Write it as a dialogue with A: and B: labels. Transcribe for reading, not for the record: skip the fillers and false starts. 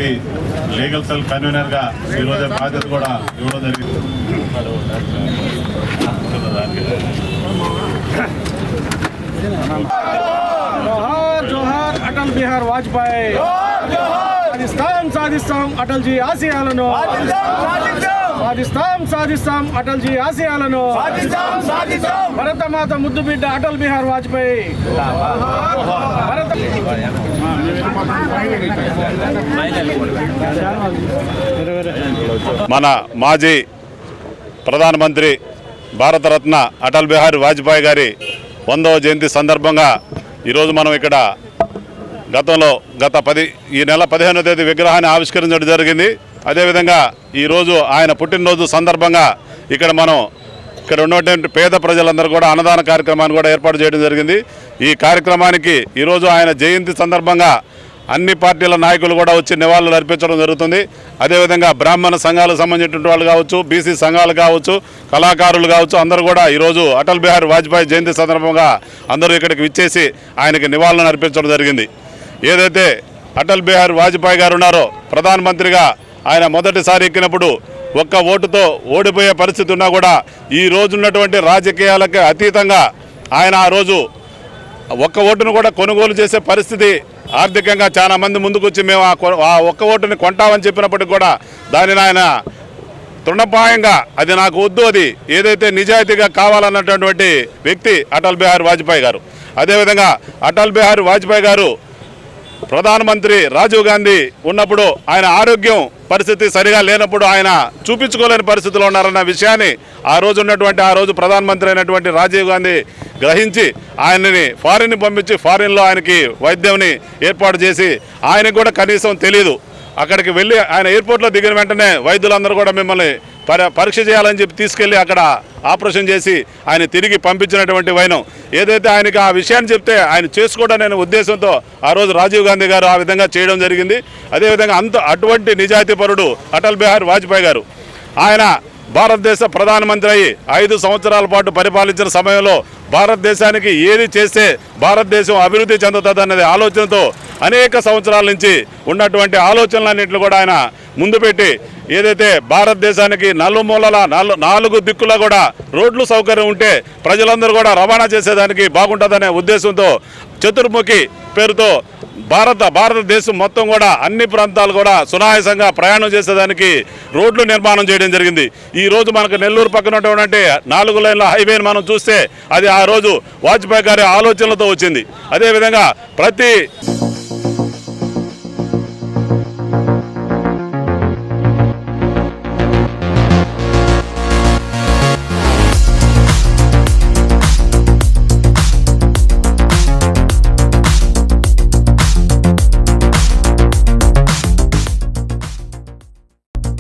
A: Party legal cell కన్వీనర్గా ఈరోజు బాధ్యత కూడా ఇవ్వడం జరిగింది.
B: జోహార్ జోహార్ అటల్ బిహారీ వాజ్పేయి. సాధిస్తాం సాధిస్తాం అటల్ జీ ఆశయాలను. సాధిస్తాం సాధిస్తాం అటల్ జీ ఆశయాలను. భరతమాత ముద్దు బిడ్డ అటల్ బిహారీ వాజ్పేయి.
C: మన మాజీ ప్రధానమంత్రి భారతరత్న అటల్ బిహారీ వాజ్పేయి గారి 100వ జయంతి సందర్భంగా ఈరోజు మనం ఇక్కడ ఈ నెల 15వ తేదీ విగ్రహాన్ని ఆవిష్కరించడం జరిగింది. అదేవిధంగా ఈరోజు ఆయన పుట్టినరోజు సందర్భంగా ఇక్కడ ఉన్నటువంటి పేద ప్రజలందరూ కూడా అన్నదాన కార్యక్రమాన్ని కూడా ఏర్పాటు చేయడం జరిగింది. ఈ కార్యక్రమానికి ఈరోజు ఆయన జయంతి సందర్భంగా అన్ని పార్టీల నాయకులు కూడా వచ్చి నివాళులు అర్పించడం జరుగుతుంది. అదేవిధంగా బ్రాహ్మణ సంఘాలకు సంబంధించిన వాళ్ళు కావచ్చు, బీసీ సంఘాలు కావచ్చు, కళాకారులు కావచ్చు, అందరూ కూడా ఈరోజు అటల్ బిహారీ వాజ్పేయి జయంతి సందర్భంగా అందరూ ఇక్కడికి విచ్చేసి ఆయనకి నివాళులను అర్పించడం జరిగింది. ఏదైతే అటల్ బిహారీ వాజ్పేయి గారు ఉన్నారో ప్రధానమంత్రిగా ఆయన మొదటిసారి ఎక్కినప్పుడు ఒక్క ఓటుతో ఓడిపోయే పరిస్థితి ఉన్నా కూడా ఈ రోజున్నటువంటి రాజకీయాలకు అతీతంగా ఆయన ఆ రోజు ఒక్క ఓటును కూడా కొనుగోలు చేసే పరిస్థితి, ఆర్థికంగా చాలా మంది ముందుకు వచ్చి మేము ఆ ఒక్క ఓటుని కొంటామని చెప్పినప్పటికి కూడా దానిని ఆయన తృణప్రాయంగా అది నాకు వద్దు, అది ఏదైతే నిజాయితీగా కావాలన్నటువంటి వ్యక్తి అటల్ బిహారీ వాజ్పేయి గారు. అదేవిధంగా అటల్ బిహారీ వాజ్పేయి గారు ప్రధానమంత్రి రాజీవ్ గాంధీ ఉన్నప్పుడు ఆయన ఆరోగ్యం పరిస్థితి సరిగా లేనప్పుడు ఆయన చూపించుకోలేని పరిస్థితిలో ఉన్నారన్న విషయాన్ని ఆ రోజు ప్రధానమంత్రి అయినటువంటి రాజీవ్ గాంధీ గ్రహించి ఆయనని ఫారిన్ పంపించి ఫారిన్లో ఆయనకి వైద్యంని ఏర్పాటు చేసి ఆయనకు కూడా కనీసం తెలియదు. అక్కడికి వెళ్ళి ఆయన ఎయిర్పోర్ట్లో దిగిన వెంటనే వైద్యులందరూ కూడా మిమ్మల్ని పరీక్ష చేయాలని చెప్పి తీసుకెళ్ళి అక్కడ ఆపరేషన్ చేసి ఆయన తిరిగి పంపించినటువంటి వైనం ఏదైతే ఆయనకి ఆ విషయాన్ని చెప్తే ఆయన చేసుకోవడం ఉద్దేశంతో ఆ రోజు రాజీవ్ గాంధీ గారు ఆ విధంగా చేయడం జరిగింది. అదేవిధంగా అటువంటి నిజాయితీపరుడు అటల్ బిహారీ వాజ్పేయి గారు. ఆయన భారతదేశ ప్రధానమంత్రి అయ్యి 5 సంవత్సరాల పాటు పరిపాలించిన సమయంలో భారతదేశానికి ఏది చేస్తే భారతదేశం అభివృద్ధి చెందుతుందన్నది ఆలోచనతో అనేక సంవత్సరాల నుంచి ఉన్నటువంటి ఆలోచనలన్నింటినీ కూడా ఆయన ముందు పెట్టి ఏదైతే భారతదేశానికి నలుమూలల 4 దిక్కులా కూడా రోడ్లు సౌకర్యం ఉంటే ప్రజలందరూ కూడా రవాణా చేసేదానికి బాగుంటుందనే ఉద్దేశంతో చతుర్ముఖి పేరుతో భారతదేశం మొత్తం కూడా అన్ని ప్రాంతాలు కూడా సునాయాసంగా ప్రయాణం చేసేదానికి రోడ్లు నిర్మాణం చేయడం జరిగింది. ఈ రోజు మనకు నెల్లూరు పక్కన ఉన్నటువంటి 4 లైన్ల హైవేని మనం చూస్తే అది ఆ రోజు వాజ్పేయి గారి ఆలోచనలతో వచ్చింది. అదేవిధంగా ప్రతి